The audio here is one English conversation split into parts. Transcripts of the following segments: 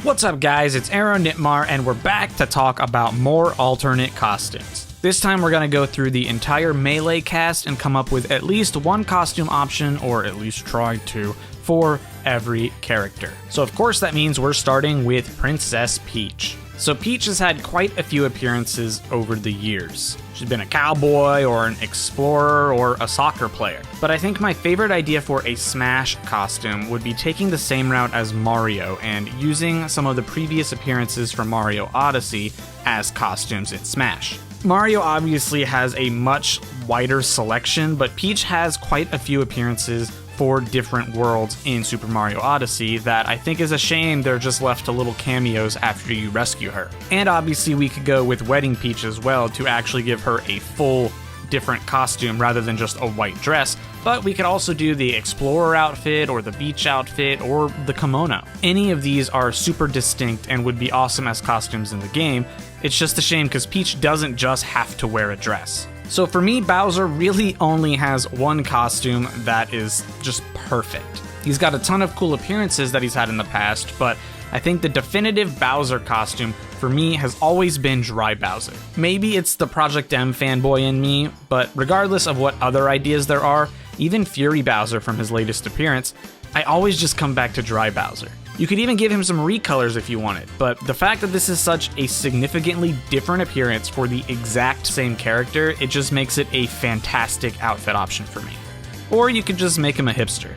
What's up guys, it's Aaronitmar and we're back to talk about more alternate costumes. This time we're going to go through the entire Melee cast and come up with at least one costume option, or at least try to, for every character. So of course that means we're starting with Princess Peach. So Peach has had quite a few appearances over the years. She's been a cowboy, or an explorer, or a soccer player. But I think my favorite idea for a Smash costume would be taking the same route as Mario and using some of the previous appearances from Mario Odyssey as costumes in Smash. Mario obviously has a much wider selection, but Peach has quite a few appearances for different worlds in Super Mario Odyssey that I think is a shame they're just left to little cameos after you rescue her. And obviously we could go with Wedding Peach as well to actually give her a full different costume rather than just a white dress, but we could also do the Explorer outfit or the beach outfit or the kimono. Any of these are super distinct and would be awesome as costumes in the game. It's just a shame because Peach doesn't just have to wear a dress. So for me, Bowser really only has one costume that is just perfect. He's got a ton of cool appearances that he's had in the past, but I think the definitive Bowser costume for me has always been Dry Bowser. Maybe it's the Project M fanboy in me, but regardless of what other ideas there are, even Fury Bowser from his latest appearance, I always just come back to Dry Bowser. You could even give him some recolors if you wanted, but the fact that this is such a significantly different appearance for the exact same character, it just makes it a fantastic outfit option for me. Or you could just make him a hipster.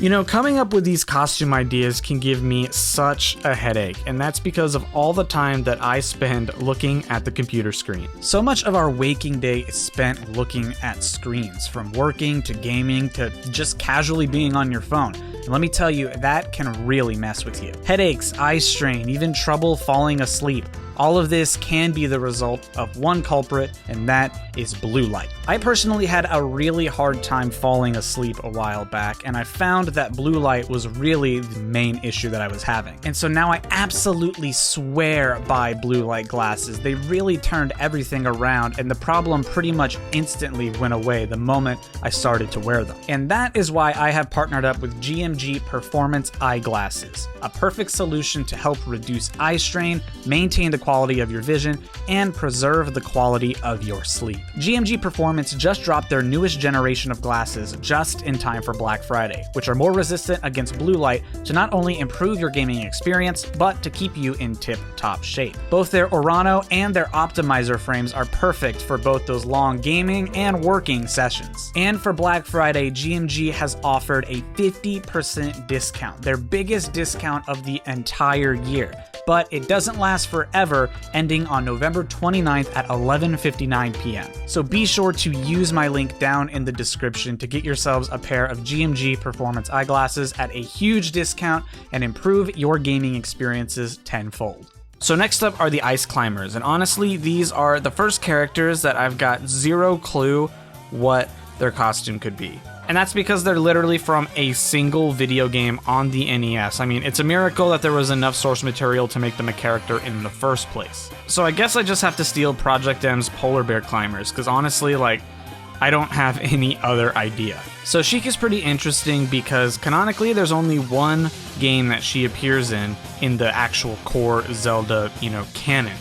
You know, coming up with these costume ideas can give me such a headache, and that's because of all the time that I spend looking at the computer screen. So much of our waking day is spent looking at screens, from working to gaming to just casually being on your phone. And let me tell you, that can really mess with you. Headaches, eye strain, even trouble falling asleep. All of this can be the result of one culprit, and that is blue light. I personally had a really hard time falling asleep a while back, and I found that blue light was really the main issue that I was having. And so now I absolutely swear by blue light glasses. They really turned everything around, and the problem pretty much instantly went away the moment I started to wear them. And that is why I have partnered up with GMG Performance Eyeglasses, a perfect solution to help reduce eye strain, maintain the quality of your vision, and preserve the quality of your sleep. GMG Performance just dropped their newest generation of glasses just in time for Black Friday, which are more resistant against blue light to not only improve your gaming experience, but to keep you in tip-top shape. Both their Orano and their Optimizer frames are perfect for both those long gaming and working sessions. And for Black Friday, GMG has offered a 50% discount, their biggest discount of the entire year. But it doesn't last forever, ending on November 29th at 11:59 p.m. So be sure to use my link down in the description to get yourselves a pair of GMG Performance eyeglasses at a huge discount and improve your gaming experiences tenfold. So next up are the Ice Climbers, and honestly, these are the first characters that I've got zero clue what their costume could be. And that's because they're literally from a single video game on the NES. I mean, it's a miracle that there was enough source material to make them a character in the first place. So I guess I just have to steal Project M's Polar Bear Climbers, because honestly, I don't have any other idea. So Sheik is pretty interesting because canonically there's only one game that she appears in the actual core Zelda, canon.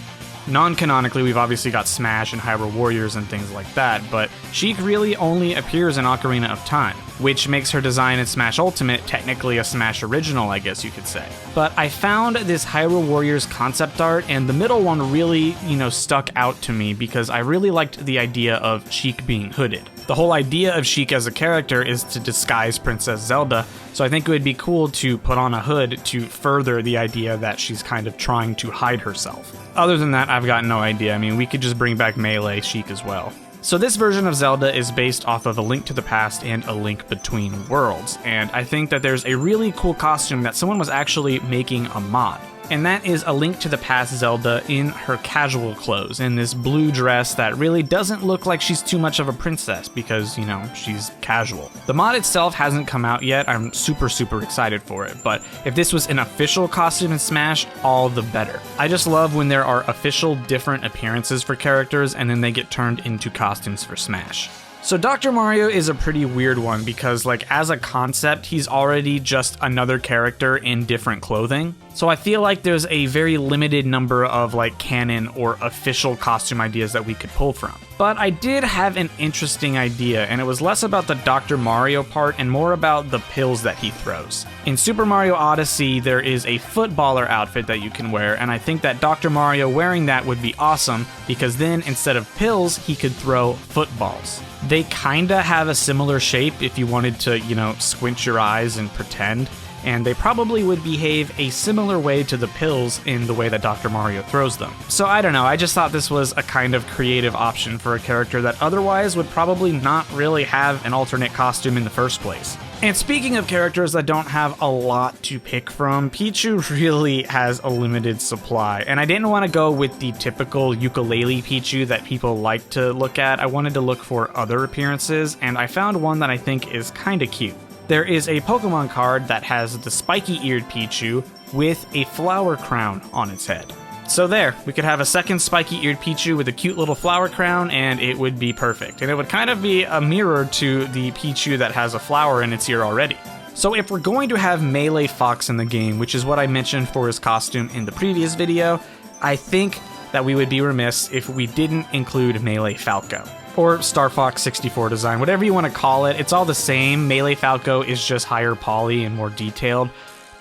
Non-canonically, we've obviously got Smash and Hyrule Warriors and things like that, but Sheik really only appears in Ocarina of Time, which makes her design in Smash Ultimate technically a Smash original, I guess you could say. But I found this Hyrule Warriors concept art, and the middle one really, stuck out to me because I really liked the idea of Sheik being hooded. The whole idea of Sheik as a character is to disguise Princess Zelda, so I think it would be cool to put on a hood to further the idea that she's kind of trying to hide herself. Other than that, I've got no idea. I mean, we could just bring back Melee Sheik as well. So this version of Zelda is based off of A Link to the Past and A Link Between Worlds, and I think that there's a really cool costume that someone was actually making a mod. And that is A Link to the Past Zelda in her casual clothes, in this blue dress that really doesn't look like she's too much of a princess because, she's casual. The mod itself hasn't come out yet. I'm super excited for it, but if this was an official costume in Smash, all the better. I just love when there are official different appearances for characters and then they get turned into costumes for Smash. So Dr. Mario is a pretty weird one because, like, as a concept, he's already just another character in different clothing. So I feel like there's a very limited number of, like, canon or official costume ideas that we could pull from. But I did have an interesting idea, and it was less about the Dr. Mario part and more about the pills that he throws. In Super Mario Odyssey, there is a footballer outfit that you can wear, and I think that Dr. Mario wearing that would be awesome because then instead of pills, he could throw footballs. They kinda have a similar shape if you wanted to, squint your eyes and pretend, and they probably would behave a similar way to the pills in the way that Dr. Mario throws them. So I don't know, I just thought this was a kind of creative option for a character that otherwise would probably not really have an alternate costume in the first place. And speaking of characters that don't have a lot to pick from, Pichu really has a limited supply, and I didn't want to go with the typical ukulele Pichu that people like to look at. I wanted to look for other appearances, and I found one that I think is kinda cute. There is a Pokemon card that has the spiky-eared Pichu with a flower crown on its head. So there, we could have a second spiky-eared Pichu with a cute little flower crown, and it would be perfect. And it would kind of be a mirror to the Pichu that has a flower in its ear already. So if we're going to have Melee Fox in the game, which is what I mentioned for his costume in the previous video, I think that we would be remiss if we didn't include Melee Falco. Or Star Fox 64 design, whatever you want to call it. It's all the same. Melee Falco is just higher poly and more detailed.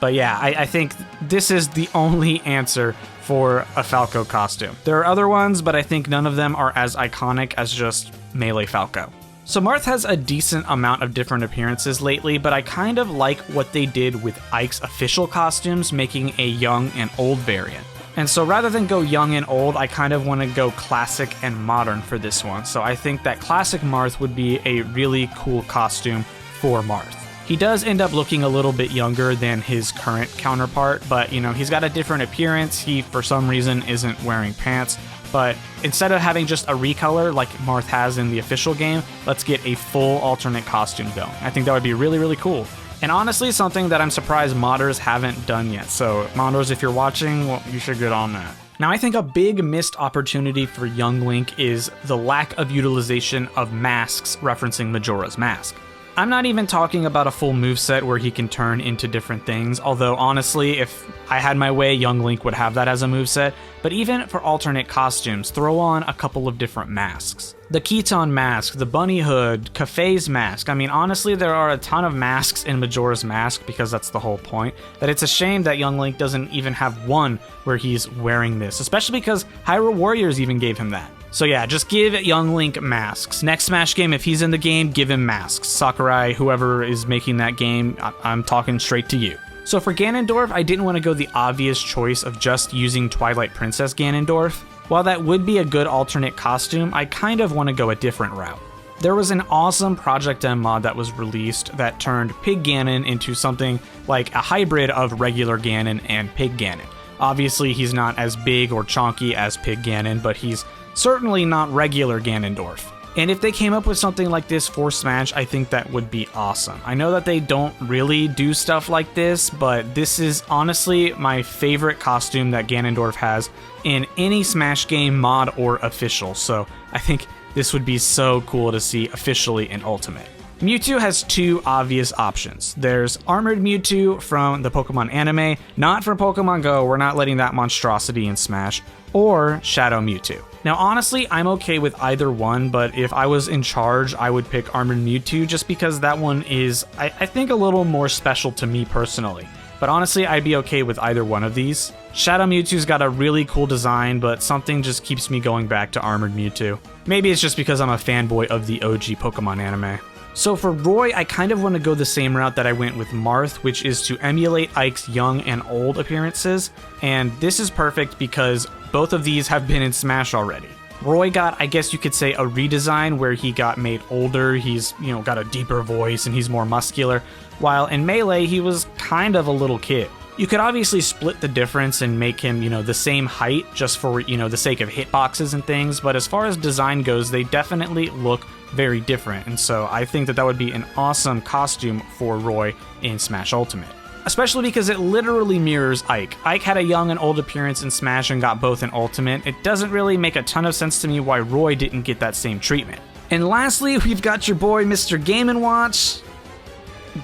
But yeah, I think this is the only answer for a Falco costume. There are other ones, but I think none of them are as iconic as just Melee Falco. So Marth has a decent amount of different appearances lately, but I kind of like what they did with Ike's official costumes, making a young and old variant. And so rather than go young and old, I kind of want to go classic and modern for this one. So I think that classic Marth would be a really cool costume for Marth. He does end up looking a little bit younger than his current counterpart, but he's got a different appearance. He, for some reason, isn't wearing pants. But instead of having just a recolor like Marth has in the official game, let's get a full alternate costume going. I think that would be really, really cool. And honestly, something that I'm surprised modders haven't done yet. So modders, if you're watching, well, you should get on that. Now, I think a big missed opportunity for young Link is the lack of utilization of masks referencing Majora's Mask. I'm not even talking about a full moveset where he can turn into different things, although honestly, if I had my way, young Link would have that as a moveset. But even for alternate costumes, throw on a couple of different masks. The Keaton mask, the Bunny Hood, Kafei's mask. I mean, honestly, there are a ton of masks in Majora's Mask because that's the whole point, that it's a shame that young Link doesn't even have one where he's wearing this, especially because Hyrule Warriors even gave him that. So yeah, just give young Link masks. Next Smash game, if he's in the game, give him masks. Sakurai, whoever is making that game, I'm talking straight to you. So for Ganondorf, I didn't want to go the obvious choice of just using Twilight Princess Ganondorf. While that would be a good alternate costume, I kind of want to go a different route. There was an awesome Project M mod that was released that turned Pig Ganon into something like a hybrid of regular Ganon and Pig Ganon. Obviously, he's not as big or chonky as Pig Ganon, but he's certainly not regular Ganondorf. And if they came up with something like this for Smash, I think that would be awesome. I know that they don't really do stuff like this, but this is honestly my favorite costume that Ganondorf has in any Smash game, mod or official. So I think this would be so cool to see officially in Ultimate. Mewtwo has two obvious options. There's Armored Mewtwo from the Pokemon anime, not from Pokemon Go, we're not letting that monstrosity in Smash, or Shadow Mewtwo. Now honestly, I'm okay with either one, but if I was in charge, I would pick Armored Mewtwo just because that one is, I think, a little more special to me personally. But honestly, I'd be okay with either one of these. Shadow Mewtwo's got a really cool design, but something just keeps me going back to Armored Mewtwo. Maybe it's just because I'm a fanboy of the OG Pokemon anime. So for Roy, I kind of want to go the same route that I went with Marth, which is to emulate Ike's young and old appearances, and this is perfect because both of these have been in Smash already. Roy got, I guess you could say, a redesign where he got made older, he's, got a deeper voice and he's more muscular, while in Melee, he was kind of a little kid. You could obviously split the difference and make him, the same height just for, the sake of hitboxes and things, but as far as design goes, they definitely look very different, and so I think that would be an awesome costume for Roy in Smash Ultimate. Especially because it literally mirrors Ike. Ike had a young and old appearance in Smash and got both in Ultimate. It doesn't really make a ton of sense to me why Roy didn't get that same treatment. And lastly, we've got your boy, Mr. Game & Watch.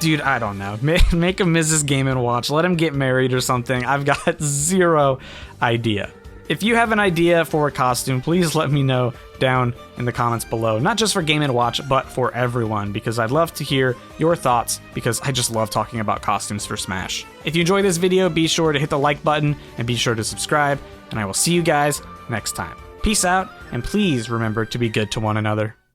Dude, I don't know. Make him Mrs. Game & Watch. Let him get married or something. I've got zero idea. If you have an idea for a costume, please let me know down in the comments below. Not just for Game & Watch, but for everyone, because I'd love to hear your thoughts, because I just love talking about costumes for Smash. If you enjoyed this video, be sure to hit the like button and be sure to subscribe, and I will see you guys next time. Peace out, and please remember to be good to one another.